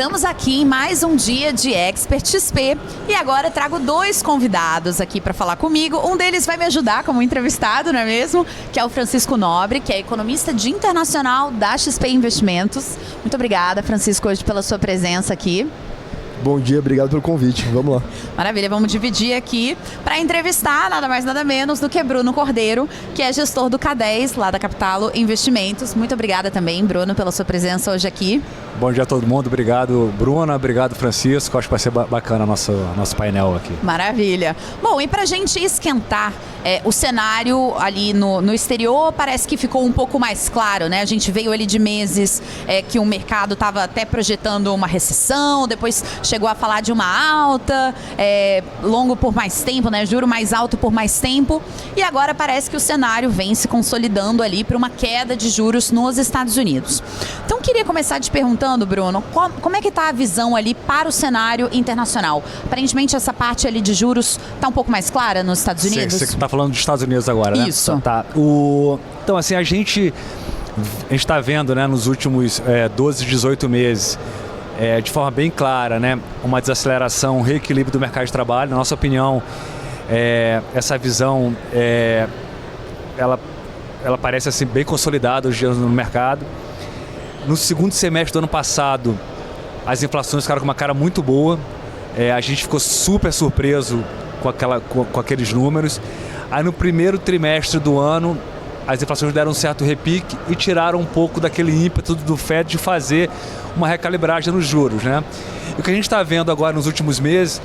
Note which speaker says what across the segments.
Speaker 1: Estamos aqui em mais um dia de Expert XP e agora trago dois convidados aqui para falar comigo. Um deles vai me ajudar como entrevistado, não é mesmo? Que é o Francisco Nobre, que é economista de internacional da XP Investimentos. Muito obrigada, Francisco, hoje pela sua presença aqui.
Speaker 2: Bom dia, obrigado pelo convite. Vamos lá.
Speaker 1: Maravilha, vamos dividir aqui para entrevistar nada mais nada menos do que Bruno Cordeiro, que é gestor do K10, lá da Capitalo Investimentos. Muito obrigada também, Bruno, pela sua presença hoje aqui.
Speaker 3: Bom dia a todo mundo, obrigado Bruna, obrigado Francisco, acho que vai ser bacana nosso painel aqui.
Speaker 1: Maravilha. Bom, e para a gente esquentar, o cenário ali no exterior parece que ficou um pouco mais claro, né? A gente veio ali de meses que o mercado estava até projetando uma recessão, depois chegou a falar de uma alta, longo por mais tempo, né? Juro mais alto por mais tempo, e agora parece que o cenário vem se consolidando ali para uma queda de juros nos Estados Unidos. Então, queria começar te perguntando, Bruno, como é que está a visão ali para o cenário internacional? Aparentemente, essa parte ali de juros está um pouco mais clara nos Estados Unidos?
Speaker 3: Você está falando dos Estados Unidos agora, né?
Speaker 1: Isso.
Speaker 3: Tá. Então, assim, a gente está vendo, né, nos últimos 12, 18 meses, de forma bem clara, né, uma desaceleração, um reequilíbrio do mercado de trabalho. Na nossa opinião, essa visão, ela parece assim, bem consolidada hoje no mercado. No segundo semestre do ano passado, as inflações ficaram com uma cara muito boa. A gente ficou super surpreso com aqueles números. Aí no primeiro trimestre do ano, as inflações deram um certo repique e tiraram um pouco daquele ímpeto do Fed de fazer uma recalibragem nos juros, né? E o que a gente está vendo agora nos últimos meses,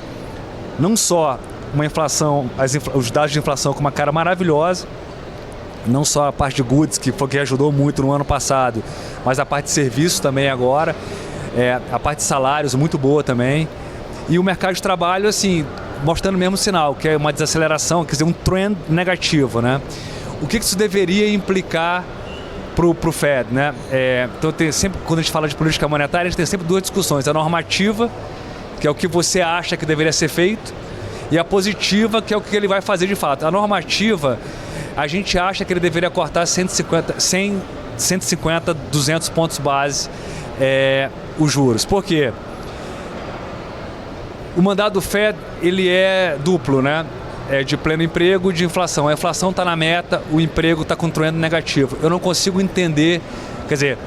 Speaker 3: não só uma inflação, os dados de inflação com uma cara maravilhosa, não só a parte de goods, que foi que ajudou muito no ano passado, mas a parte de serviços também agora, a parte de salários muito boa também, e o mercado de trabalho, assim, mostrando o mesmo sinal, que é uma desaceleração, quer dizer, um trend negativo, né? O que isso deveria implicar para o Fed, né? Então, sempre, quando a gente fala de política monetária, a gente tem sempre duas discussões: a normativa, que é o que você acha que deveria ser feito, e a positiva, que é o que ele vai fazer de fato. A normativa, a gente acha que ele deveria cortar 150, 200 pontos base os juros. Por quê? O mandato do Fed, ele é duplo, né? De pleno emprego e de inflação. A inflação está na meta, o emprego está com trend negativo. Eu não consigo entender, quer dizer,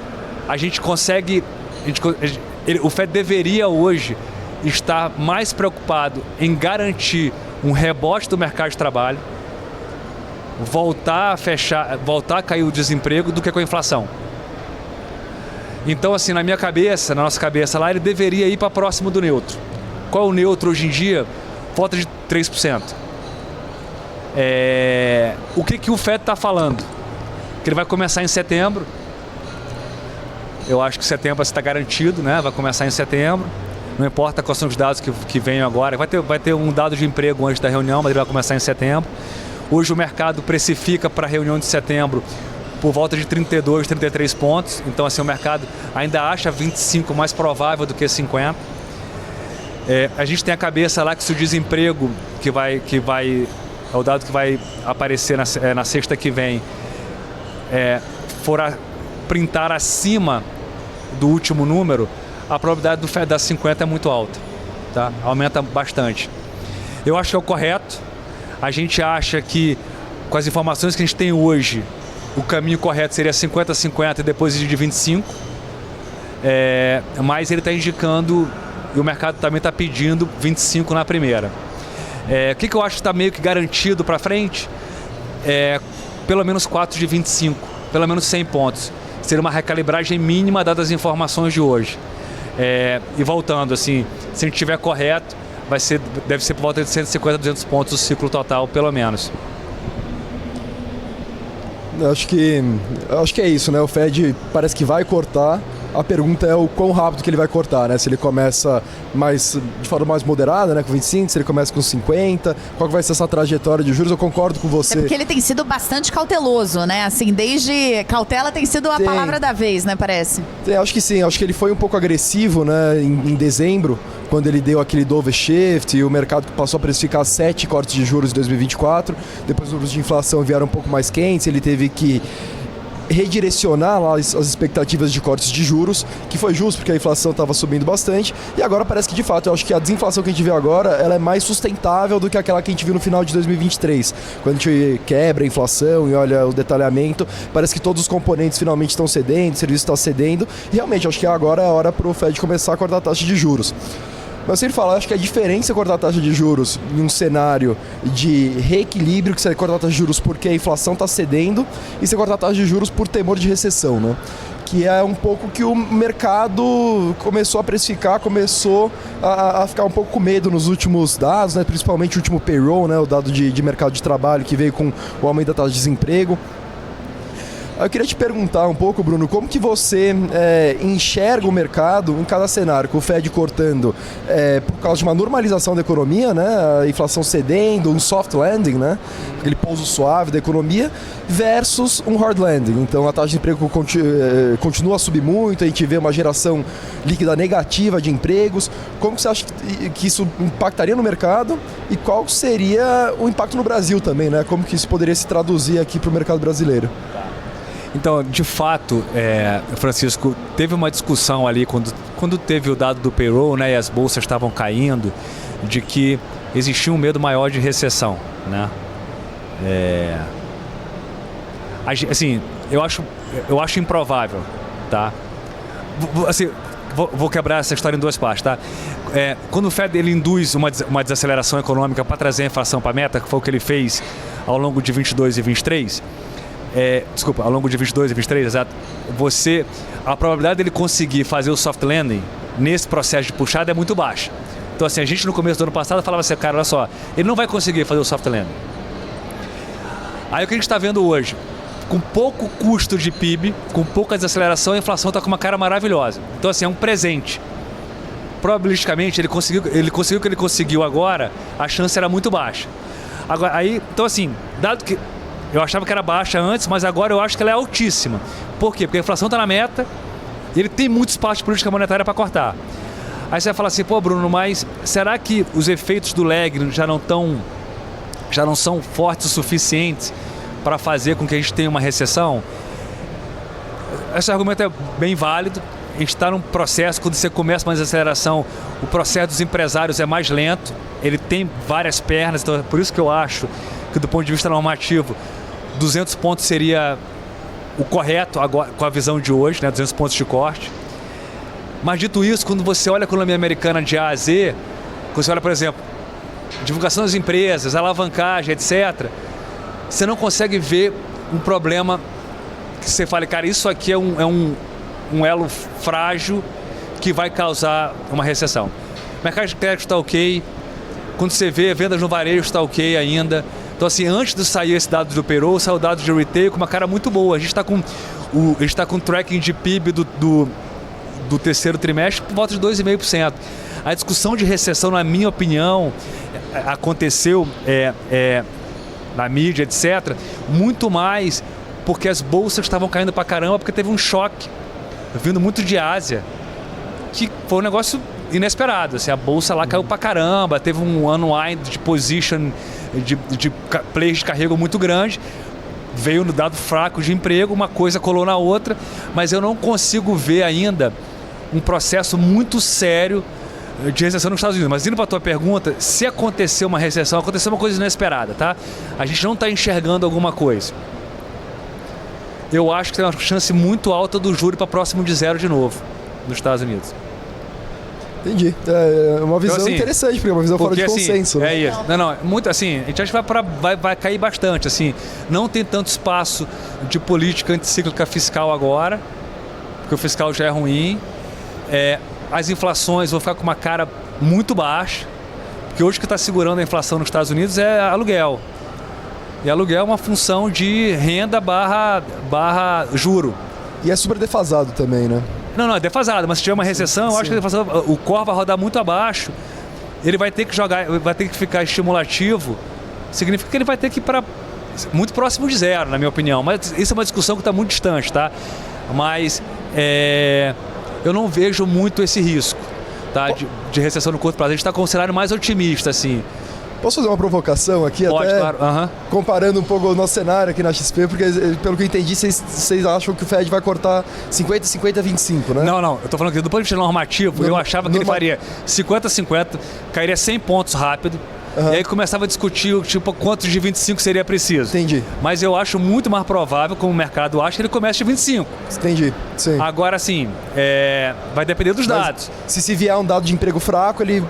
Speaker 3: o Fed deveria hoje estar mais preocupado em garantir um rebote do mercado de trabalho, voltar a cair o desemprego, do que com a inflação. Então, assim, na nossa cabeça lá, ele deveria ir para próximo do neutro. Qual é o neutro hoje em dia? Volta de 3%. O que o Fed está falando? Que ele vai começar em setembro. Eu acho que setembro está garantido, né? Vai começar em setembro. Não importa quais são os dados que venham agora. Vai ter um dado de emprego antes da reunião, mas ele vai começar em setembro. Hoje o mercado precifica para a reunião de setembro por volta de 32, 33 pontos. Então, assim, o mercado ainda acha 25 mais provável do que 50. A gente tem a cabeça lá que se o desemprego, é o dado que vai aparecer na sexta que vem, for printar acima do último número, a probabilidade do Fed dar 50 é muito alta, tá? Aumenta bastante. Eu acho que é o correto. A gente acha que, com as informações que a gente tem hoje, o caminho correto seria 50-50 e depois de 25. Mas ele está indicando, e o mercado também está pedindo, 25 na primeira. O que eu acho que está meio que garantido para frente? Pelo menos 4 de 25, pelo menos 100 pontos. Seria uma recalibragem mínima dadas as informações de hoje. E voltando, assim, se a gente estiver correto, deve ser por volta de 150 a 200 pontos o ciclo total, pelo menos.
Speaker 2: Eu acho que é isso, né? O Fed parece que vai cortar. A pergunta é o quão rápido que ele vai cortar, né? Se ele começa de forma mais moderada, né, com 25, se ele começa com 50, qual que vai ser essa trajetória de juros? Eu concordo com você.
Speaker 1: Porque ele tem sido bastante cauteloso, né? Assim, desde cautela tem sido a palavra da vez, né, parece?
Speaker 2: Acho que sim, acho que ele foi um pouco agressivo, né, em dezembro, quando ele deu aquele dove shift e o mercado passou a precificar 7 cortes de juros em 2024, depois os números de inflação vieram um pouco mais quentes, ele teve que redirecionar lá as expectativas de cortes de juros, que foi justo porque a inflação estava subindo bastante, e agora parece que de fato, eu acho que a desinflação que a gente vê agora, ela é mais sustentável do que aquela que a gente viu no final de 2023, quando a gente quebra a inflação e olha o detalhamento, parece que todos os componentes finalmente estão cedendo, o serviço está cedendo, e realmente acho que agora é a hora para o Fed começar a cortar a taxa de juros. Mas eu sempre falo, acho que a diferença é cortar a taxa de juros em um cenário de reequilíbrio, que você cortar a taxa de juros porque a inflação está cedendo, e você cortar a taxa de juros por temor de recessão, né? Que é um pouco que o mercado começou a precificar, começou a ficar um pouco com medo nos últimos dados, né? Principalmente o último payroll, né? O dado de mercado de trabalho que veio com o aumento da taxa de desemprego. Eu queria te perguntar um pouco, Bruno, como que você enxerga o mercado em cada cenário, com o Fed cortando por causa de uma normalização da economia, né, a inflação cedendo, um soft landing, né, aquele pouso suave da economia, versus um hard landing. Então a taxa de emprego continua a subir muito, a gente vê uma geração líquida negativa de empregos. Como que você acha que isso impactaria no mercado e qual seria o impacto no Brasil também, né? Como que isso poderia se traduzir aqui para o mercado brasileiro?
Speaker 3: Então, de fato, Francisco, teve uma discussão ali quando teve o dado do payroll, né, e as bolsas estavam caindo, de que existia um medo maior de recessão, né? Assim, eu acho improvável, tá? Assim, vou quebrar essa história em duas partes, tá? Quando o Fed ele induz uma desaceleração econômica para trazer a inflação para a meta, que foi o que ele fez ao longo de 22 e 23, ao longo de 22 e 23, exato, a probabilidade dele conseguir fazer o soft landing nesse processo de puxada é muito baixa. Então, assim, a gente no começo do ano passado falava assim, cara, olha só, ele não vai conseguir fazer o soft landing. Aí o que a gente está vendo hoje, com pouco custo de PIB, com pouca desaceleração, a inflação está com uma cara maravilhosa. Então, assim, é um presente. Probabilisticamente, ele conseguiu o que ele conseguiu agora, a chance era muito baixa. Então, assim, dado que eu achava que era baixa antes, mas agora eu acho que ela é altíssima. Por quê? Porque a inflação está na meta e ele tem muito espaço de política monetária para cortar. Aí você vai falar assim, pô, Bruno, mas será que os efeitos do lag já não são fortes o suficientes para fazer com que a gente tenha uma recessão? Esse argumento é bem válido. A gente está num processo, quando você começa uma desaceleração, o processo dos empresários é mais lento, ele tem várias pernas, então é por isso que eu acho que do ponto de vista normativo, 200 pontos seria o correto agora, com a visão de hoje, né? 200 pontos de corte. Mas dito isso, quando você olha a economia americana de A a Z, quando você olha, por exemplo, divulgação das empresas, alavancagem, etc., você não consegue ver um problema que você fale, cara, isso aqui é um elo frágil que vai causar uma recessão. O mercado de crédito está ok, quando você vê vendas no varejo está ok ainda. Então, assim, antes de sair esse dado do payroll, saiu o dado de retail com uma cara muito boa. A gente está com tracking de PIB do terceiro trimestre por volta de 2,5%. A discussão de recessão, na minha opinião, aconteceu na mídia, etc., muito mais porque as bolsas estavam caindo pra caramba, porque teve um choque vindo muito de Ásia, que foi um negócio inesperado. Assim, a bolsa lá caiu pra caramba, teve um unwind de position, de plays de carrego muito grande, veio no dado fraco de emprego, uma coisa colou na outra, mas eu não consigo ver ainda um processo muito sério de recessão nos Estados Unidos. Mas indo para a tua pergunta, se acontecer uma recessão, aconteceu uma coisa inesperada, tá? A gente não está enxergando alguma coisa. Eu acho que tem uma chance muito alta do juro para próximo de zero de novo nos Estados Unidos.
Speaker 2: Entendi. É uma visão então, assim, interessante, porque é uma visão fora de consenso.
Speaker 3: Assim, né? É isso. Não, muito assim, a gente acha que vai cair bastante. Assim, não tem tanto espaço de política anticíclica fiscal agora, porque o fiscal já é ruim. As inflações vão ficar com uma cara muito baixa, porque hoje o que está segurando a inflação nos Estados Unidos é aluguel. E aluguel é uma função de renda barra juro.
Speaker 2: E é super defasado também, né?
Speaker 3: Não, é defasado, mas se tiver uma recessão, eu acho que o core vai rodar muito abaixo, ele vai ter que vai ter que ficar estimulativo, significa que ele vai ter que ir para muito próximo de zero, na minha opinião. Mas isso é uma discussão que está muito distante, tá? Mas eu não vejo muito esse risco, tá? De recessão no curto prazo. A gente está com um cenário mais otimista, assim.
Speaker 2: Posso fazer uma provocação aqui?
Speaker 3: Pode,
Speaker 2: até
Speaker 3: claro. Aham.
Speaker 2: comparando um pouco o nosso cenário aqui na XP, porque pelo que eu entendi, vocês acham que o Fed vai cortar 50, 50, 25, né?
Speaker 3: Não, eu tô falando que do ponto de vista normativo, eu achava que ele faria 50, 50, cairia 100 pontos rápido, e aí começava a discutir tipo, quantos de 25 seria preciso.
Speaker 2: Entendi.
Speaker 3: Mas eu acho muito mais provável, como o mercado acha, que ele comece de 25.
Speaker 2: Entendi, sim.
Speaker 3: Agora, assim, vai depender dos dados.
Speaker 2: Se vier um dado de emprego fraco, ele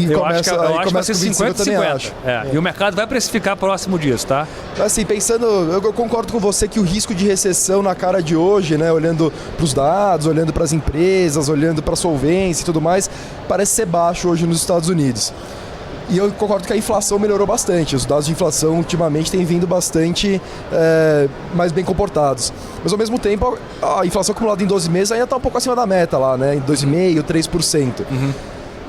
Speaker 3: Eu acho que vai ser
Speaker 2: com
Speaker 3: 50
Speaker 2: eu também
Speaker 3: 50.
Speaker 2: acho.
Speaker 3: E o mercado vai precificar próximo disso, tá?
Speaker 2: Assim, pensando, eu concordo com você que o risco de recessão na cara de hoje, né, olhando para os dados, olhando para as empresas, olhando para a solvência e tudo mais, parece ser baixo hoje nos Estados Unidos. E eu concordo que a inflação melhorou bastante. Os dados de inflação ultimamente têm vindo bastante mais bem comportados. Mas ao mesmo tempo, a inflação acumulada em 12 meses ainda está um pouco acima da meta lá, né? Em 2,5%, 3%.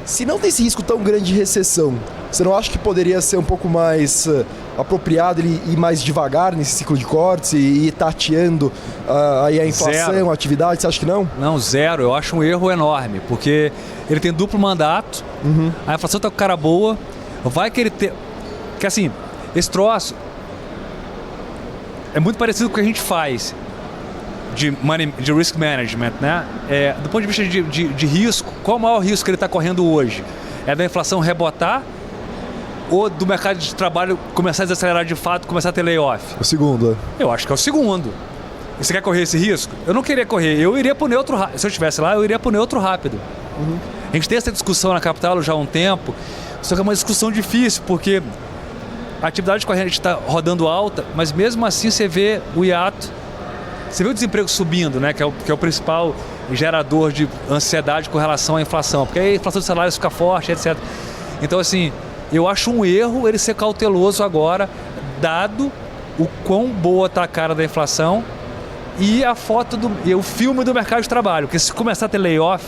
Speaker 2: Se não tem esse risco tão grande de recessão, você não acha que poderia ser um pouco mais apropriado ele ir mais devagar nesse ciclo de cortes e ir tateando aí a inflação,
Speaker 3: Zero.
Speaker 2: a atividade? Você acha que não?
Speaker 3: Não, zero. Eu acho um erro enorme, porque ele tem duplo mandato, a inflação tá com cara boa, vai que ele ter... Porque assim, esse troço é muito parecido com o que a gente faz de risk management, né? Do ponto de vista de risco, qual o maior risco que ele está correndo hoje? É da inflação rebotar ou do mercado de trabalho começar a desacelerar de fato, começar a ter layoff?
Speaker 2: O segundo.
Speaker 3: Eu acho que é o segundo. E você quer correr esse risco? Eu não queria correr, eu iria pro neutro rápido. Se eu estivesse lá, eu iria pro neutro rápido. A gente tem essa discussão na capital já há um tempo, só que é uma discussão difícil, porque a atividade corrente está rodando alta, mas mesmo assim você vê o hiato, você vê o desemprego subindo, né? Que é o principal gerador de ansiedade com relação à inflação, porque aí a inflação de salários fica forte, etc. Então, assim, eu acho um erro ele ser cauteloso agora, dado o quão boa está a cara da inflação e a foto e o filme do mercado de trabalho. Porque se começar a ter layoff,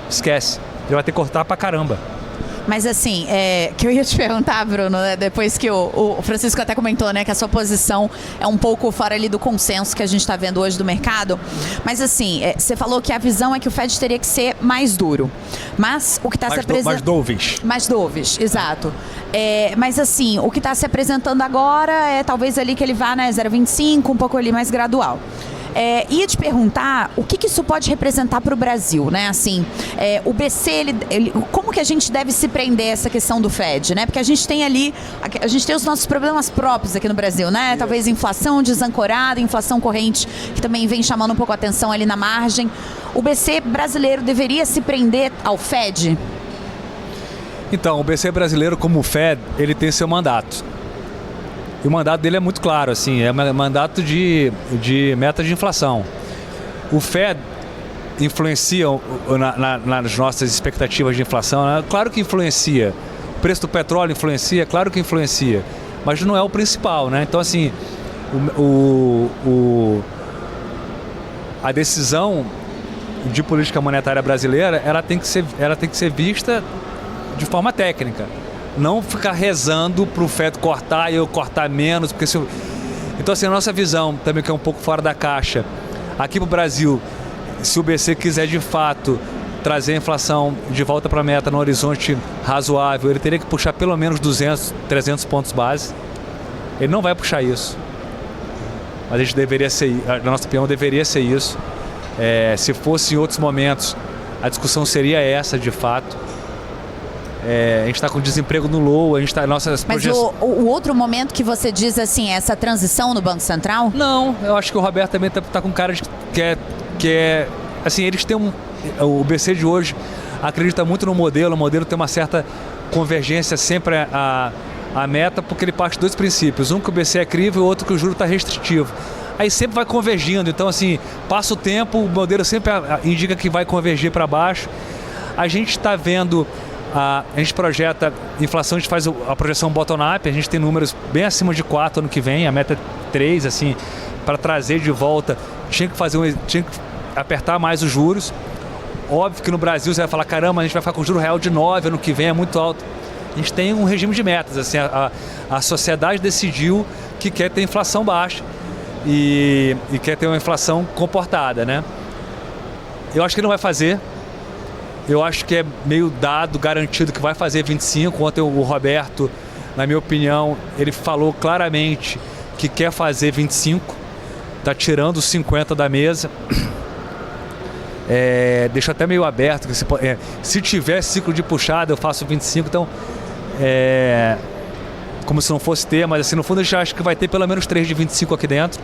Speaker 3: esquece, ele vai ter que cortar pra caramba.
Speaker 1: Mas assim, que eu ia te perguntar, Bruno, né, depois que o Francisco até comentou, né, que a sua posição é um pouco fora ali do consenso que a gente está vendo hoje do mercado. Mas assim, você falou que a visão é que o Fed teria que ser mais duro. Mas o que está se apresentando...
Speaker 3: Mais dovish.
Speaker 1: Mais dovish, exato. Mas assim, o que está se apresentando agora é talvez ali que ele vá, né, 0,25, um pouco ali mais gradual. Ia te perguntar o que isso pode representar para o Brasil, né? Assim, o BC, como que a gente deve se prender a essa questão do Fed, né? Porque a gente tem ali, a gente tem os nossos problemas próprios aqui no Brasil, né? Talvez inflação desancorada, inflação corrente, que também vem chamando um pouco a atenção ali na margem. O BC brasileiro deveria se prender ao Fed?
Speaker 3: Então, o BC brasileiro, como o Fed, ele tem seu mandato. E o mandato dele é muito claro, assim, é mandato de meta de inflação. O Fed influencia nas nossas expectativas de inflação, né? Claro que influencia. O preço do petróleo influencia, claro que influencia, mas não é o principal, né? Então, assim, a decisão de política monetária brasileira, ela tem que ser vista de forma técnica. Não ficar rezando para o Fed cortar e eu cortar menos. Porque Então, assim, a nossa visão também, que é um pouco fora da caixa, aqui para o Brasil, se o BC quiser de fato trazer a inflação de volta para a meta no horizonte razoável, ele teria que puxar pelo menos 200, 300 pontos base. Ele não vai puxar isso. Mas a gente deveria ser, na nossa opinião, deveria ser isso. Se fosse em outros momentos, a discussão seria essa, de fato. A gente está com desemprego no low, a gente está... Mas
Speaker 1: o outro momento que você diz, assim, é essa transição no Banco Central?
Speaker 3: Não, eu acho que o Roberto também está com cara de que assim, eles têm o BC de hoje acredita muito no modelo, o modelo tem uma certa convergência sempre a meta, porque ele parte de dois princípios, um que o BC é crível e outro que o juro está restritivo. Aí sempre vai convergindo, então assim, passa o tempo, o modelo sempre indica que vai convergir para baixo. A gente está vendo... A gente projeta inflação, a gente faz a projeção bottom-up, a gente tem números bem acima de 4 ano que vem, a meta é 3, assim, para trazer de volta, tinha que apertar mais os juros. Óbvio que no Brasil você vai falar, caramba, a gente vai ficar com o juro real de 9 ano que vem, é muito alto. A gente tem um regime de metas, assim, a sociedade decidiu que quer ter inflação baixa e quer ter uma inflação comportada, né? Eu acho que ele não vai fazer. Eu acho que é meio dado, garantido que vai fazer 25. Ontem o Roberto na minha opinião, ele falou claramente que quer fazer 25, está tirando os 50 da mesa. Deixa até meio aberto, que se tiver ciclo de puxada eu faço 25, então como se não fosse ter, mas assim, no fundo a gente acha que vai ter pelo menos 3 de 25 aqui dentro.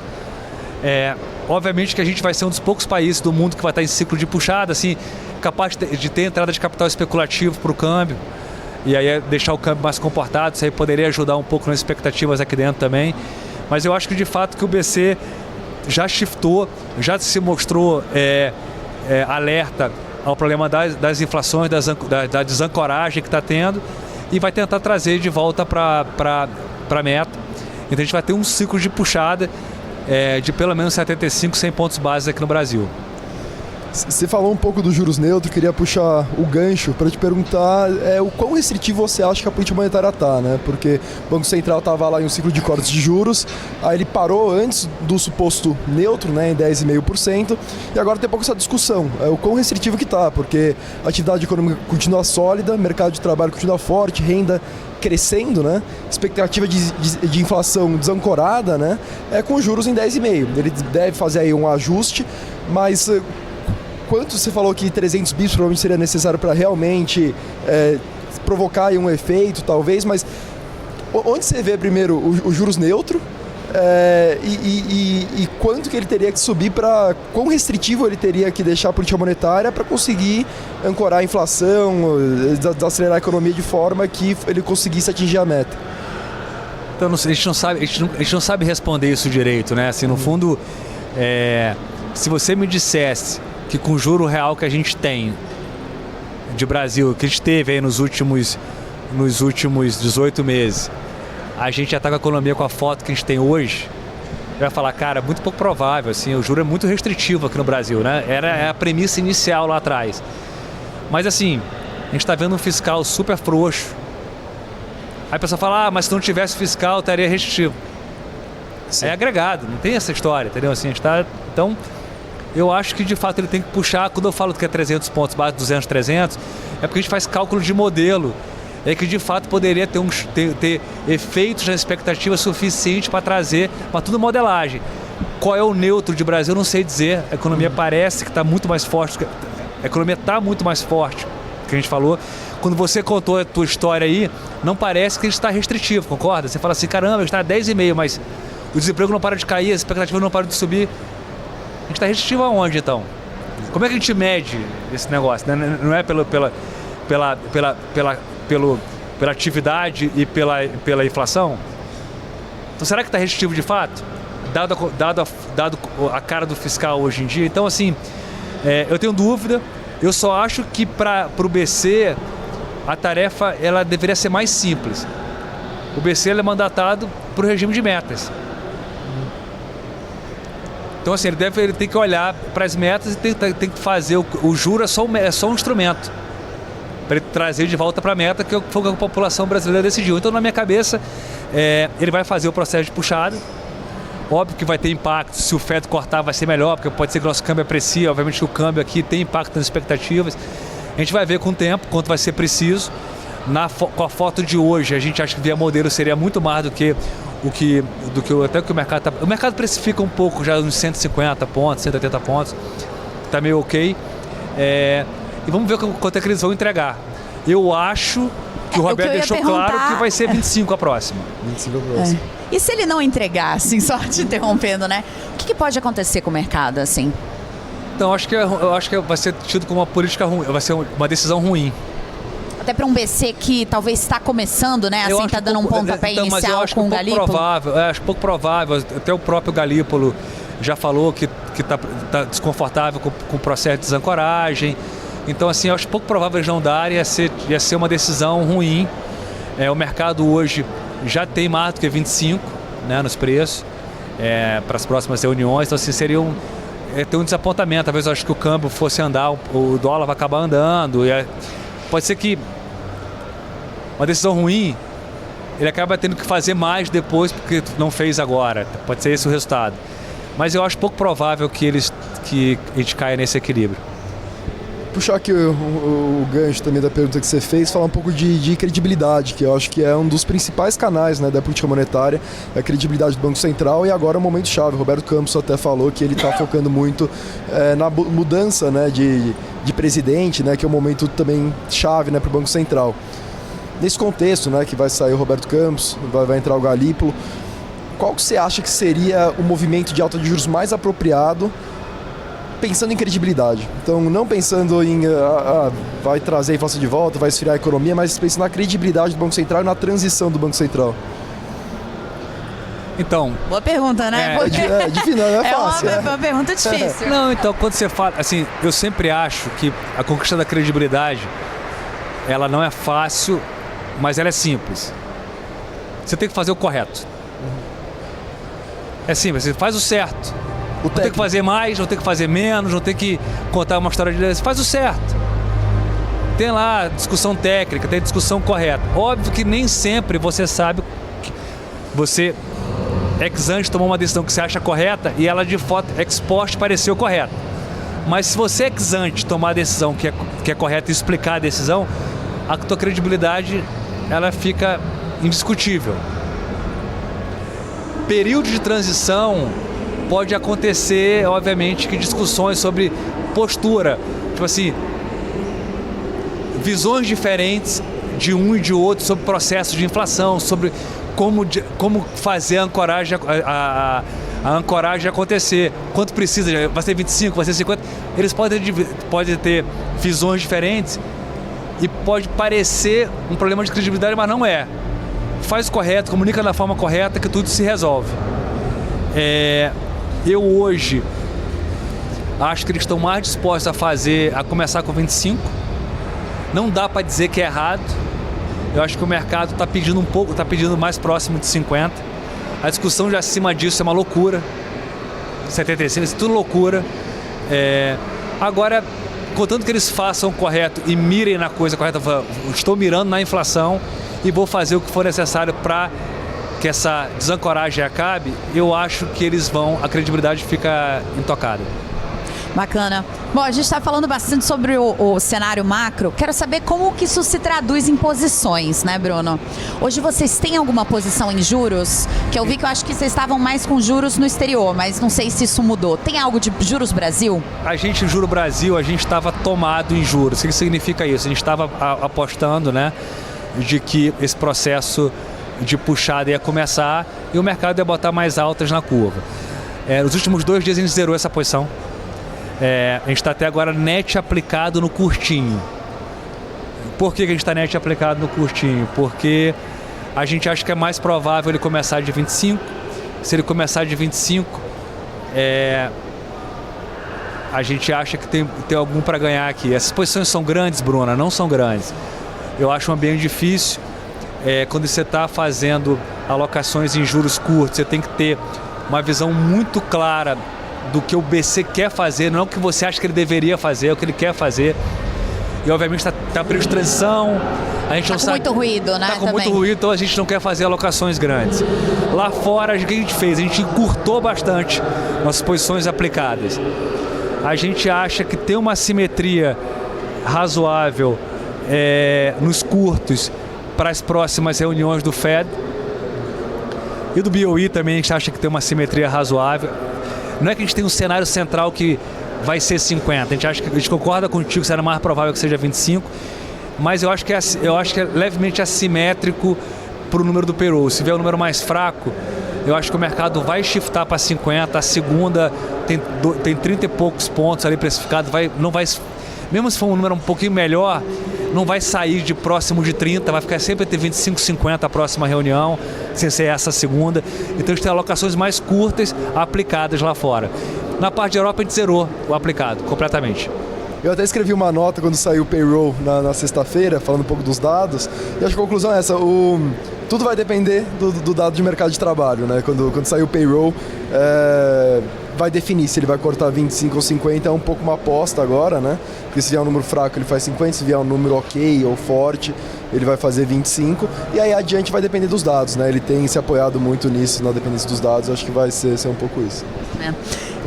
Speaker 3: Obviamente que a gente vai ser um dos poucos países do mundo que vai estar em ciclo de puxada, assim, capaz de ter entrada de capital especulativo para o câmbio, e aí deixar o câmbio mais comportado. Isso aí poderia ajudar um pouco nas expectativas aqui dentro também, mas eu acho que de fato que o BC já shiftou, já se mostrou alerta ao problema das inflações, da desancoragem que está tendo, e vai tentar trazer de volta para a meta. Então a gente vai ter um ciclo de puxada de pelo menos 75, 100 pontos básicos aqui no Brasil.
Speaker 2: Você falou um pouco dos juros neutros, queria puxar o gancho para te perguntar o quão restritivo você acha que a política monetária está, né? Porque o Banco Central estava lá em um ciclo de cortes de juros, aí ele parou antes do suposto neutro, né, em 10,5%, e agora tem pouco essa discussão, o quão restritivo que está, porque a atividade econômica continua sólida, mercado de trabalho continua forte, renda crescendo, né? Expectativa de inflação desancorada, né? Com juros em 10,5%. Ele deve fazer aí um ajuste, mas quanto você falou que 300 bips provavelmente seria necessário para realmente provocar aí um efeito, talvez, mas onde você vê primeiro os juros neutro e quanto que ele teria que subir quão restritivo ele teria que deixar a política monetária para conseguir ancorar a inflação, desacelerar a economia de forma que ele conseguisse atingir a meta?
Speaker 3: Então a gente não sabe responder isso direito, né? Assim, no fundo, se você me dissesse que com o juro real que a gente tem de Brasil, que a gente teve aí nos últimos 18 meses, a gente já está com a economia com a foto que a gente tem hoje, vai falar, cara, muito pouco provável, assim, o juro é muito restritivo aqui no Brasil, né? Era a premissa inicial lá atrás. Mas assim, a gente está vendo um fiscal super frouxo. Aí a pessoa fala, mas se não tivesse fiscal, estaria restritivo. Sim. É agregado, não tem essa história, entendeu? Assim, a gente tá, então, eu acho que de fato ele tem que puxar. Quando eu falo que é 300 pontos base, 200, 300, é porque a gente faz cálculo de modelo. É que de fato poderia ter efeitos na expectativa suficiente para trazer, para tudo modelagem. Qual é o neutro de Brasil, eu não sei dizer. A economia parece que está muito mais forte. A economia está muito mais forte, que a gente falou. Quando você contou a tua história aí, não parece que a gente está restritivo, concorda? Você fala assim, caramba, a gente está 10,5, mas o desemprego não para de cair, a expectativa não para de subir. A gente está restritivo aonde, então? Como é que a gente mede esse negócio? Não é pela atividade e pela inflação? Então será que está restritivo de fato? Dado a cara do fiscal hoje em dia? Então assim, eu tenho dúvida. Eu só acho que para o BC a tarefa ela deveria ser mais simples. O BC ele é mandatado para o regime de metas. Então assim, ele tem que olhar para as metas e tem que fazer o juro é só um instrumento para ele trazer de volta para a meta, que foi o que a população brasileira decidiu. Então, na minha cabeça, ele vai fazer o processo de puxada. Óbvio que vai ter impacto, se o FED cortar vai ser melhor, porque pode ser que o nosso câmbio aprecie, obviamente que o câmbio aqui tem impacto nas expectativas. A gente vai ver com o tempo quanto vai ser preciso. Com a foto de hoje, a gente acha que via modelo seria muito mais do que até o que o mercado está. O mercado precifica um pouco, já uns 150 pontos, 180 pontos, está meio ok. E vamos ver quanto é que eles vão entregar. Eu acho que o Roberto deixou claro que vai ser 25 a próxima.
Speaker 2: 25 a próxima.
Speaker 1: E se ele não entregar, assim, só te interrompendo, né? O que pode acontecer com o mercado, assim?
Speaker 3: Então, eu acho que vai ser tido como uma política ruim, vai ser uma decisão ruim.
Speaker 1: Até para um BC que talvez está começando, né? Assim, está dando um pontapé inicial com o Galípolo.
Speaker 3: Acho pouco provável. Até o próprio Galípolo já falou que tá desconfortável com o processo de desancoragem. Então, assim, eu acho pouco provável eles não darem, ia ser uma decisão ruim. O mercado hoje já tem mais do que 25, né, nos preços para as próximas reuniões. Então, assim, seria ter um desapontamento. Talvez eu acho que o câmbio fosse andar, o dólar vai acabar andando. Pode ser que uma decisão ruim, ele acaba tendo que fazer mais depois porque não fez agora. Pode ser esse o resultado. Mas eu acho pouco provável que a gente caia nesse equilíbrio.
Speaker 2: puxar aqui o gancho também da pergunta que você fez, falar um pouco de credibilidade, que eu acho que é um dos principais canais, né, da política monetária, a credibilidade do Banco Central, e agora é um momento chave. O Roberto Campos até falou que ele está focando muito na mudança, né, de presidente, né, que é um momento também chave, né, para o Banco Central. Nesse contexto, né, que vai sair o Roberto Campos, vai entrar o Galípolo, qual que você acha que seria o movimento de alta de juros mais apropriado, pensando em credibilidade? Então, não pensando em vai trazer a inflação de volta, vai esfriar a economia, mas pensando na credibilidade do Banco Central e na transição do Banco Central.
Speaker 3: Então...
Speaker 1: Boa pergunta, né?
Speaker 2: É difícil, não é fácil.
Speaker 1: É uma pergunta difícil.
Speaker 3: Não, então, quando você fala... Assim, eu sempre acho que a conquista da credibilidade, ela não é fácil, mas ela é simples. Você tem que fazer o correto. É simples, você faz o certo. Não tem que fazer mais, não tem que fazer menos, não tem que contar uma história de... Você faz o certo. Tem lá discussão técnica, tem discussão correta. Óbvio que nem sempre você sabe que você, ex ante, tomou uma decisão que você acha correta e ela de fato, ex post, pareceu correta. Mas se você, ex ante, tomar a decisão que é correta e explicar a decisão, a tua credibilidade, ela fica indiscutível. Período de transição... Pode acontecer, obviamente, que discussões sobre postura, tipo assim, visões diferentes de um e de outro sobre processo de inflação, sobre como fazer a ancoragem acontecer, quanto precisa, vai ser 25, vai ser 50, eles podem ter visões diferentes e pode parecer um problema de credibilidade, mas não é. Faz o correto, comunica da forma correta que tudo se resolve. Eu hoje acho que eles estão mais dispostos a começar com 25. Não dá para dizer que é errado. Eu acho que o mercado está pedindo está pedindo mais próximo de 50. A discussão de acima disso é uma loucura. 75, isso é tudo loucura. Agora, contanto que eles façam o correto e mirem na coisa correta, estou mirando na inflação e vou fazer o que for necessário para que essa desancoragem acabe, eu acho que a credibilidade fica intocada.
Speaker 1: Bacana. Bom, a gente está falando bastante sobre o cenário macro. Quero saber como que isso se traduz em posições, né, Bruno? Hoje vocês têm alguma posição em juros? Que eu vi que eu acho que vocês estavam mais com juros no exterior, mas não sei se isso mudou. Tem algo de juros Brasil?
Speaker 3: A gente, Juro Brasil, a gente estava tomado em juros. O que significa isso? A gente estava apostando, né, de que esse processo de puxada ia começar e o mercado ia botar mais altas na curva. Nos últimos 2 dias a gente zerou essa posição. A gente está até agora net aplicado no curtinho. Por que a gente está net aplicado no curtinho? Porque a gente acha que é mais provável ele começar de 25. Se ele começar de 25, a gente acha que tem algum para ganhar aqui. Essas posições são grandes, Bruna? Não são grandes. Eu acho um ambiente difícil. Quando você está fazendo alocações em juros curtos, você tem que ter uma visão muito clara do que o BC quer fazer, não é o que você acha que ele deveria fazer, é o que ele quer fazer. E obviamente está período de transição, a gente não sabe.
Speaker 1: Muito ruído, né?
Speaker 3: Está com muito ruído, então a gente não quer fazer alocações grandes. Lá fora, o que a gente fez? A gente encurtou bastante nossas posições aplicadas. A gente acha que tem uma simetria razoável nos curtos para as próximas reuniões do Fed e do BOE também. A gente acha que tem uma simetria razoável. Não é que a gente tem um cenário central que vai ser 50, a gente concorda contigo que será mais provável que seja 25, mas eu acho que é levemente assimétrico para o número do payroll. Se vier um número mais fraco, eu acho que o mercado vai shiftar para 50, a segunda tem 30 e poucos pontos ali precificados, mesmo se for um número um pouquinho melhor, não vai sair de próximo de 30, vai ficar sempre entre 25 e 50 a próxima reunião, sem ser essa segunda. Então a gente tem alocações mais curtas aplicadas lá fora. Na parte da Europa a gente zerou o aplicado completamente.
Speaker 2: Eu até escrevi uma nota quando saiu o payroll na sexta-feira, falando um pouco dos dados, e acho que a conclusão é essa, tudo vai depender do dado de mercado de trabalho, né? Quando sair o payroll, vai definir se ele vai cortar 25 ou 50, é um pouco uma aposta agora, né? Porque se vier um número fraco ele faz 50, se vier um número ok ou forte, ele vai fazer 25, e aí adiante vai depender dos dados, né? Ele tem se apoiado muito nisso, na dependência dos dados, acho que vai ser um pouco isso.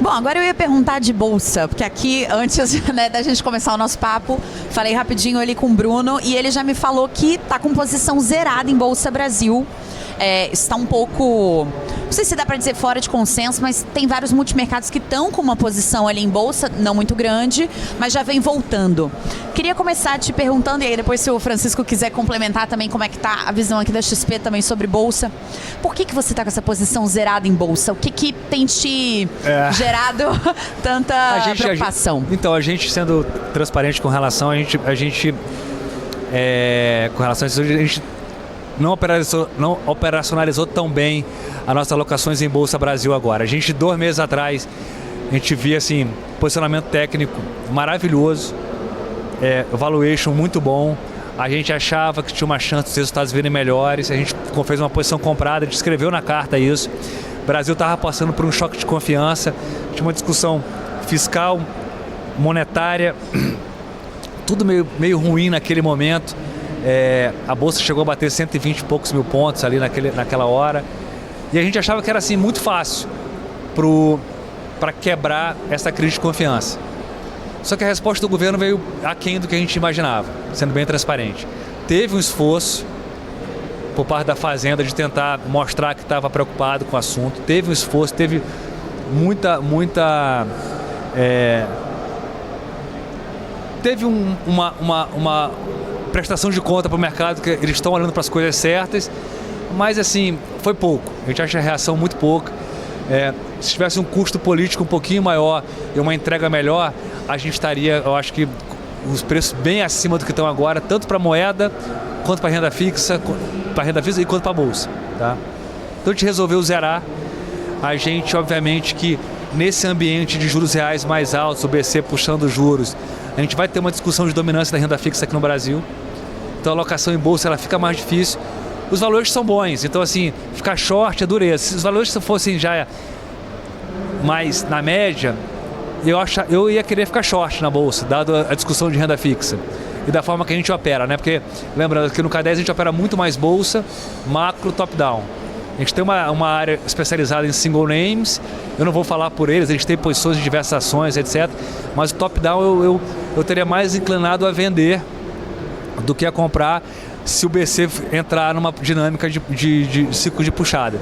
Speaker 1: Bom, agora eu ia perguntar de bolsa, porque aqui, antes né, da gente começar o nosso papo, falei rapidinho ali com o Bruno e ele já me falou que está com posição zerada em Bolsa Brasil. Está um pouco, não sei se dá para dizer fora de consenso, mas tem vários multimercados que estão com uma posição ali em bolsa, não muito grande, mas já vem voltando. Queria começar te perguntando, e aí depois se o Francisco quiser complementar também como é que está a visão aqui da XP também sobre bolsa, por que você está com essa posição zerada em bolsa? O que tem te gerado tanta preocupação?
Speaker 3: Então, a gente sendo transparente com relação, com relação a isso, a gente não operacionalizou tão bem as nossas alocações em Bolsa Brasil agora. A gente, 2 meses atrás, a gente via assim, posicionamento técnico maravilhoso, valuation muito bom, a gente achava que tinha uma chance dos resultados virem melhores, a gente fez uma posição comprada, a gente escreveu na carta isso. O Brasil estava passando por um choque de confiança, tinha uma discussão fiscal, monetária, tudo meio ruim naquele momento. A bolsa chegou a bater 120 e poucos mil pontos ali naquela hora, e a gente achava que era assim muito fácil para quebrar essa crise de confiança. Só que a resposta do governo veio aquém do que a gente imaginava, sendo bem transparente. Teve um esforço por parte da Fazenda de tentar mostrar que estava preocupado com o assunto, teve um esforço, teve muita teve uma prestação de conta para o mercado, que eles estão olhando para as coisas certas, mas assim, foi pouco. A gente acha a reação muito pouca. Se tivesse um custo político um pouquinho maior e uma entrega melhor, a gente estaria, eu acho que, os preços bem acima do que estão agora, tanto para a moeda, quanto para a renda fixa e quanto para a bolsa. Tá? Então a gente resolveu zerar. A gente, obviamente, que nesse ambiente de juros reais mais altos, o BC puxando os juros, a gente vai ter uma discussão de dominância da renda fixa aqui no Brasil. Então a alocação em bolsa ela fica mais difícil. Os valores são bons, então assim, ficar short é dureza. Se os valores fossem já mais na média, eu ia querer ficar short na bolsa, dado a discussão de renda fixa e da forma que a gente opera, né? Porque, lembrando que no K10 a gente opera muito mais bolsa, macro, top-down. A gente tem uma área especializada em single names, eu não vou falar por eles, a gente tem posições em diversas ações, etc. Mas o top-down eu teria mais inclinado a vender do que a comprar se o BC entrar numa dinâmica de ciclo de puxada.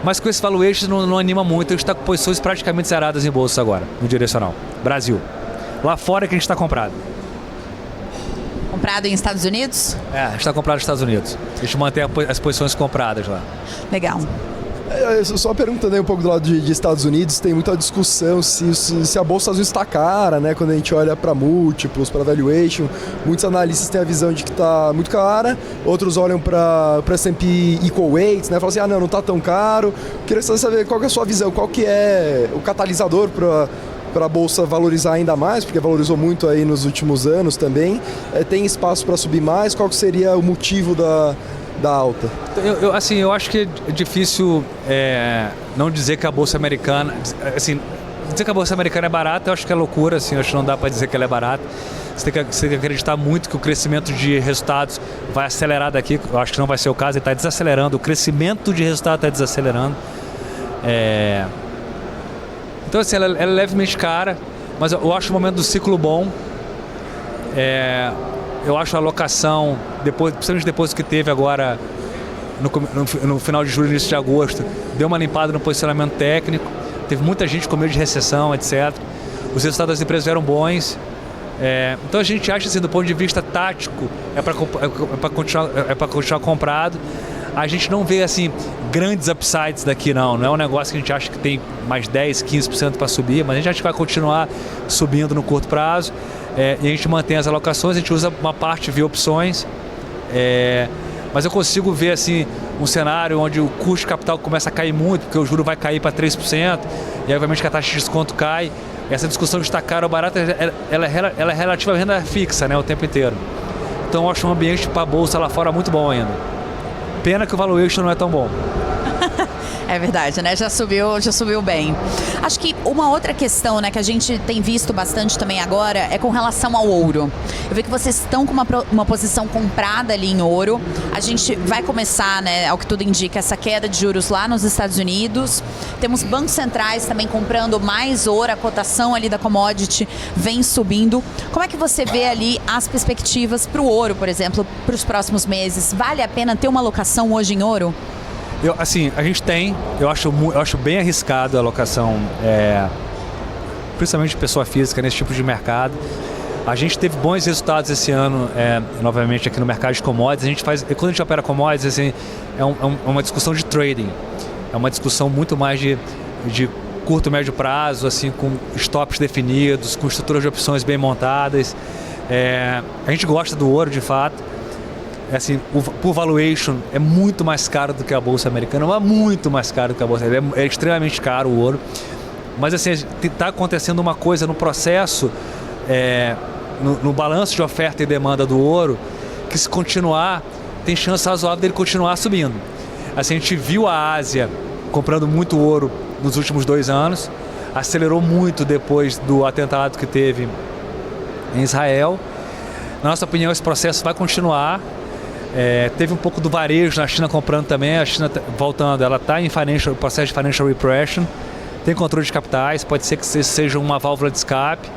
Speaker 3: Mas com esse valuation não anima muito, a gente está com posições praticamente zeradas em bolsa agora, no direcional. Brasil. Lá fora é que a gente está comprado.
Speaker 1: Comprado em Estados Unidos?
Speaker 3: A gente está comprado nos Estados Unidos. A gente mantém as posições compradas lá.
Speaker 1: Legal.
Speaker 2: Só perguntando aí um pouco do lado de Estados Unidos, tem muita discussão se a Bolsa dos Estados Unidos está cara, né? Quando a gente olha para múltiplos, para valuation, muitos analistas têm a visão de que está muito cara, outros olham para S&P Equal Weights, né? Falam assim, não está tão caro. Queria saber qual que é a sua visão, qual que é o catalisador para a Bolsa valorizar ainda mais, porque valorizou muito aí nos últimos anos também. Tem espaço para subir mais? Qual que seria o motivo da alta?
Speaker 3: Eu acho que é difícil não dizer que a Bolsa Americana... Assim, dizer que a Bolsa Americana é barata, eu acho que é loucura, assim, eu acho que não dá para dizer que ela é barata. Você tem que acreditar muito que o crescimento de resultados vai acelerar daqui, eu acho que não vai ser o caso, ele está desacelerando, o crescimento de resultado está desacelerando. Então, assim, ela é levemente cara, mas eu acho o momento do ciclo bom. Eu acho a alocação, principalmente depois do que teve agora no final de julho, início de agosto, deu uma limpada no posicionamento técnico, teve muita gente com medo de recessão, etc. Os resultados das empresas eram bons. Então a gente acha, assim, do ponto de vista tático, é para continuar comprado. A gente não vê assim grandes upsides daqui, não é um negócio que a gente acha que tem mais 10, 15% para subir, mas a gente acha que vai continuar subindo no curto prazo. E a gente mantém as alocações, a gente usa uma parte via opções, mas eu consigo ver assim, um cenário onde o custo de capital começa a cair muito, porque o juro vai cair para 3%, e aí obviamente que a taxa de desconto cai. Essa discussão de estar caro ou barato, ela é relativa à renda fixa, né, o tempo inteiro. Então eu acho um ambiente para a bolsa lá fora muito bom ainda. Pena que o valuation não é tão bom.
Speaker 1: É verdade, né? Já subiu bem. Acho que uma outra questão, né, que a gente tem visto bastante também agora é com relação ao ouro. Eu vi que vocês estão com uma posição comprada ali em ouro. A gente vai começar, né, ao que tudo indica, essa queda de juros lá nos Estados Unidos. Temos bancos centrais também comprando mais ouro, a cotação ali da commodity vem subindo. Como é que você vê ali as perspectivas para o ouro, por exemplo, para os próximos meses? Vale a pena ter uma alocação hoje em ouro?
Speaker 3: A gente tem, eu acho bem arriscado a alocação, principalmente de pessoa física nesse tipo de mercado. A gente teve bons resultados esse ano, novamente aqui no mercado de commodities. Quando a gente opera commodities, assim, é uma discussão de trading, é uma discussão muito mais de curto, médio prazo, assim, com stops definidos, com estruturas de opções bem montadas. A gente gosta do ouro, de fato. Assim, por valuation é muito mais caro do que a bolsa americana, mas muito mais caro do que a bolsa americana. É extremamente caro o ouro. Mas assim, está acontecendo uma coisa no processo, no balanço de oferta e demanda do ouro, que se continuar, tem chance razoável dele continuar subindo. Assim, a gente viu a Ásia comprando muito ouro nos últimos 2 anos, acelerou muito depois do atentado que teve em Israel. Na nossa opinião, esse processo vai continuar. Teve um pouco do varejo na China comprando também. A China voltando, ela está em processo de financial repression, tem controle de capitais, pode ser que seja uma válvula de escape.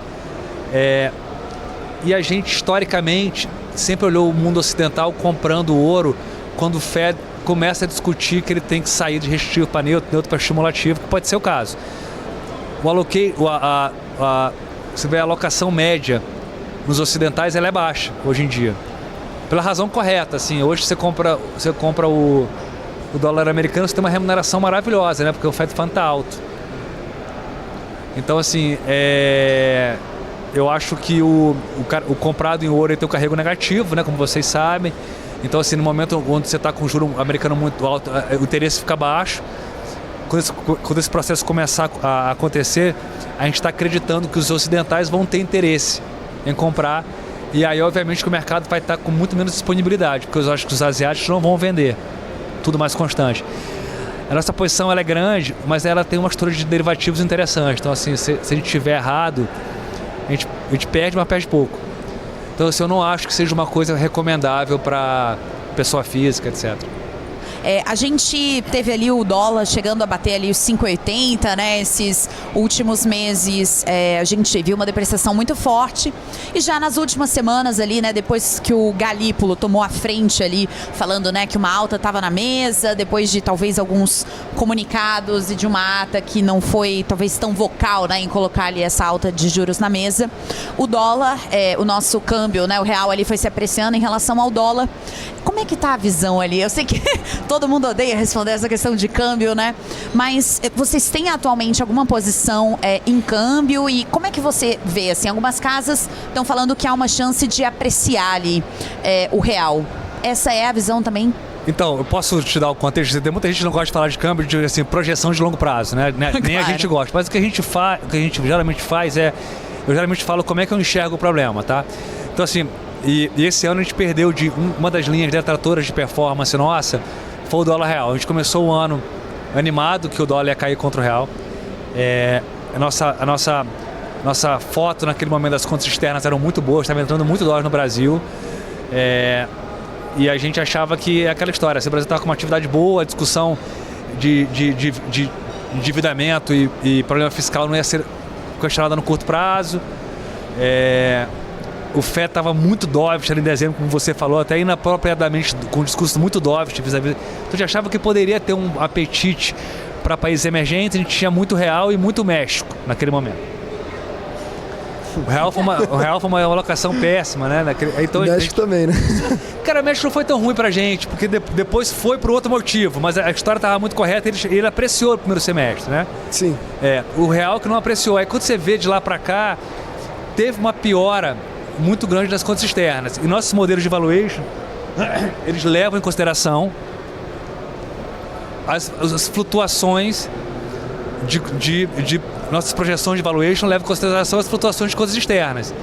Speaker 3: E a gente, historicamente, sempre olhou o mundo ocidental comprando ouro quando o Fed começa a discutir que ele tem que sair de restritivo para neutro para estimulativo, que pode ser o caso. Você vê a alocação média nos ocidentais, ela é baixa hoje em dia. Pela razão correta, assim, hoje você compra o dólar americano, você tem uma remuneração maravilhosa, né? Porque o Fed Fund está alto. Então, assim, eu acho que o comprado em ouro tem o carrego negativo, né? Como vocês sabem. Então, assim, no momento onde você está com o juro americano muito alto, o interesse fica baixo. Quando esse processo começar a acontecer, a gente está acreditando que os ocidentais vão ter interesse em comprar. E aí, obviamente, que o mercado vai estar com muito menos disponibilidade, porque eu acho que os asiáticos não vão vender. Tudo mais constante. A nossa posição ela é grande, mas ela tem uma estrutura de derivativos interessante. Então, assim, se a gente estiver errado, a gente perde, mas perde pouco. Então, assim, eu não acho que seja uma coisa recomendável para pessoa física, etc.
Speaker 1: A gente teve ali o dólar chegando a bater ali os 5,80, né? Esses últimos meses a gente viu uma depreciação muito forte. E já nas últimas semanas ali, né? Depois que o Galípolo tomou a frente ali, falando, né, que uma alta estava na mesa, depois de talvez alguns comunicados e de uma ata que não foi talvez tão vocal, né, em colocar ali essa alta de juros na mesa, o dólar, o nosso câmbio, né, o real ali foi se apreciando em relação ao dólar. Como é que tá a visão ali? Eu sei que todo mundo odeia responder essa questão de câmbio, né? Mas vocês têm atualmente alguma posição em câmbio e como é que você vê? Assim, algumas casas estão falando que há uma chance de apreciar ali o real. Essa é a visão também?
Speaker 3: Então, eu posso te dar o contexto. Tem muita gente que não gosta de falar de câmbio, de assim, projeção de longo prazo, né? Nem
Speaker 1: Claro.
Speaker 3: a gente gosta. Mas o que a gente geralmente faz eu geralmente falo como é que eu enxergo o problema, tá? Então, assim, e esse ano a gente perdeu uma das linhas detratoras de performance nossa, foi o dólar real. A gente começou o ano animado que o dólar ia cair contra o real. A nossa foto naquele momento das contas externas eram muito boas, estava entrando muito dólar no Brasil. E a gente achava que é aquela história, se o Brasil estava com uma atividade boa, a discussão de endividamento e problema fiscal não ia ser questionada no curto prazo. O FED estava muito dovish ali em dezembro, como você falou, até inapropriadamente com um discurso muito dovish vis-à-vis. Então a gente achava que poderia ter um apetite para países emergentes. A gente tinha muito real e muito México naquele momento. O real foi uma alocação péssima, né?
Speaker 2: Então, México também, né?
Speaker 3: Cara, o México não foi tão ruim pra gente, porque depois foi por outro motivo, mas a história estava muito correta, ele apreciou o primeiro semestre, né?
Speaker 2: Sim.
Speaker 3: O real que não apreciou. Aí quando você vê de lá pra cá, teve uma piora muito grande nas contas externas. E nossos modelos de valuation, eles levam em consideração as flutuações de nossas projeções de valuation, levam em consideração as flutuações de contas externas.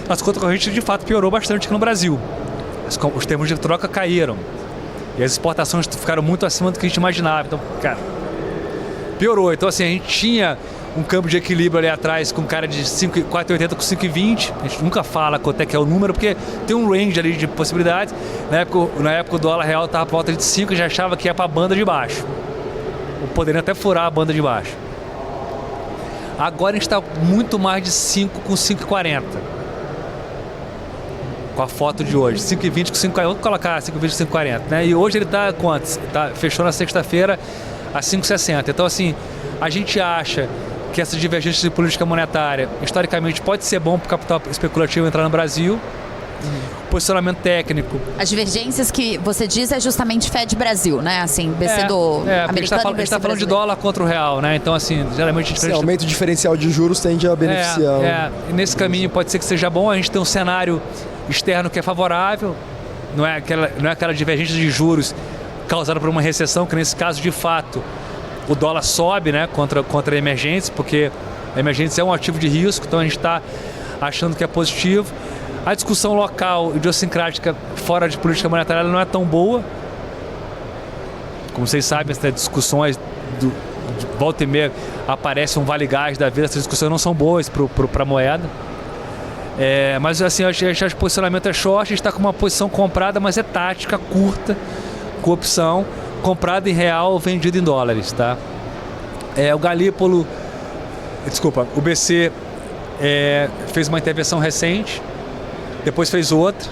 Speaker 3: Nossa conta corrente de fato piorou bastante aqui no Brasil. Os termos de troca caíram. E as exportações ficaram muito acima do que a gente imaginava. Então, cara, piorou. Então, assim, a gente tinha um campo de equilíbrio ali atrás com um cara de 4,80 com 5,20. A gente nunca fala quanto é que é o número, porque tem um range ali de possibilidades. Na época o dólar real estava por volta de 5 e já achava que ia para a banda de baixo. Ou poderia até furar a banda de baixo. Agora a gente está muito mais de 5 com 5,40. Com a foto de hoje. 5,20 com 5,40. Vamos colocar 5,20 com 5,40. Né? E hoje ele está quanto? Fechou na sexta-feira a 5,60. Então, assim, a gente acha que essa divergência de política monetária, historicamente, pode ser bom para o capital especulativo entrar no Brasil. Posicionamento técnico.
Speaker 1: As divergências que você diz é justamente Fed Brasil, né? Assim, BC do americano.
Speaker 3: A gente está falando de dólar contra o real, né? Então, assim, geralmente...
Speaker 2: Sim, aumento diferencial de juros tende a beneficiar.
Speaker 3: E nesse caminho pode ser que seja bom. A gente tem um cenário externo que é favorável. Não é aquela divergência de juros causada por uma recessão, que nesse caso, de fato, o dólar sobe, né, contra emergentes, porque a emergência é um ativo de risco, então a gente está achando que é positivo. A discussão local, idiosincrática, fora de política monetária, ela não é tão boa. Como vocês sabem, essas discussões de volta e meia aparece um vale gás da vida, essas discussões não são boas para a moeda. Mas assim, eu acho que o posicionamento é short, a gente está com uma posição comprada, mas é tática, curta, com opção, comprado em real, vendido em dólares, tá? O BC fez uma intervenção recente, depois fez outra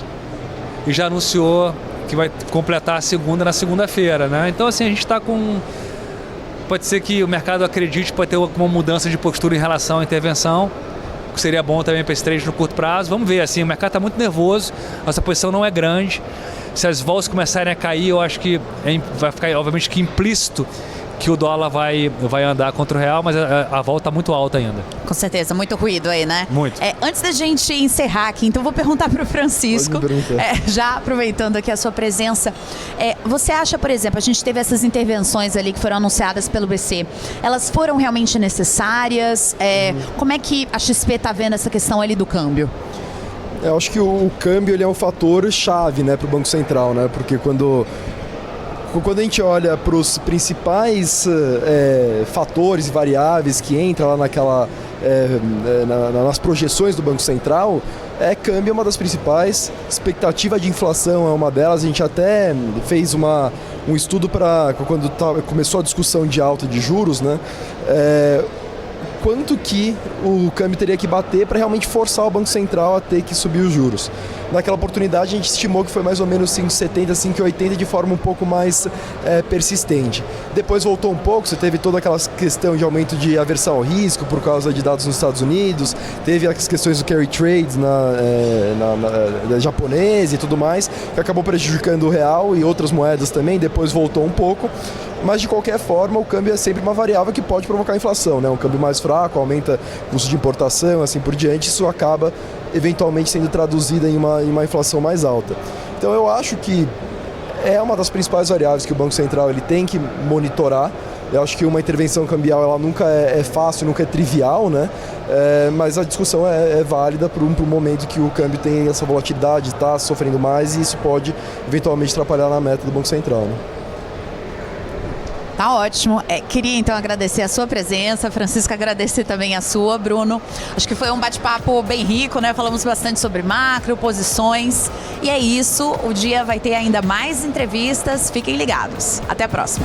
Speaker 3: e já anunciou que vai completar a segunda na segunda-feira, né? Então, assim, a gente está com... Pode ser que o mercado acredite, pode ter uma mudança de postura em relação à intervenção, que seria bom também para esse trade no curto prazo. Vamos ver, assim, o mercado está muito nervoso, nossa posição não é grande. Se as vols começarem a cair, eu acho que vai ficar, obviamente, que implícito que o dólar vai andar contra o real, mas a vol está muito alta ainda.
Speaker 1: Com certeza, muito ruído aí, né?
Speaker 3: Muito.
Speaker 1: Antes da gente encerrar aqui, então vou perguntar para o Francisco, já aproveitando aqui a sua presença, você acha, por exemplo, a gente teve essas intervenções ali que foram anunciadas pelo BC, elas foram realmente necessárias? Como é que a XP está vendo essa questão ali do câmbio?
Speaker 2: Eu acho que o câmbio ele é um fator chave, né, para o Banco Central, né? Porque quando a gente olha para os principais fatores e variáveis que entram lá nas projeções do Banco Central, câmbio é uma das principais, expectativa de inflação é uma delas. A gente até fez um estudo para quando começou a discussão de alta de juros, né? Quanto que o câmbio teria que bater para realmente forçar o Banco Central a ter que subir os juros. Naquela oportunidade a gente estimou que foi mais ou menos 5,70, 5,80 de forma um pouco mais persistente. Depois voltou um pouco, você teve toda aquela questão de aumento de aversão ao risco por causa de dados nos Estados Unidos, teve as questões do carry trade na japonesa e tudo mais, que acabou prejudicando o real e outras moedas também, depois voltou um pouco. Mas de qualquer forma o câmbio é sempre uma variável que pode provocar inflação, né? Um câmbio mais fraco, aumenta o custo de importação, assim por diante, isso acaba eventualmente sendo traduzido em uma inflação mais alta. Então eu acho que é uma das principais variáveis que o Banco Central ele tem que monitorar. Eu acho que uma intervenção cambial ela nunca é fácil, nunca é trivial, né? Mas a discussão é válida para um momento que o câmbio tem essa volatilidade, está sofrendo mais e isso pode eventualmente atrapalhar na meta do Banco Central, né?
Speaker 1: Tá ótimo. Queria então agradecer a sua presença, Francisco, agradecer também a sua, Bruno. Acho que foi um bate-papo bem rico, né? Falamos bastante sobre macro, posições. E é isso, o dia vai ter ainda mais entrevistas. Fiquem ligados. Até a próxima.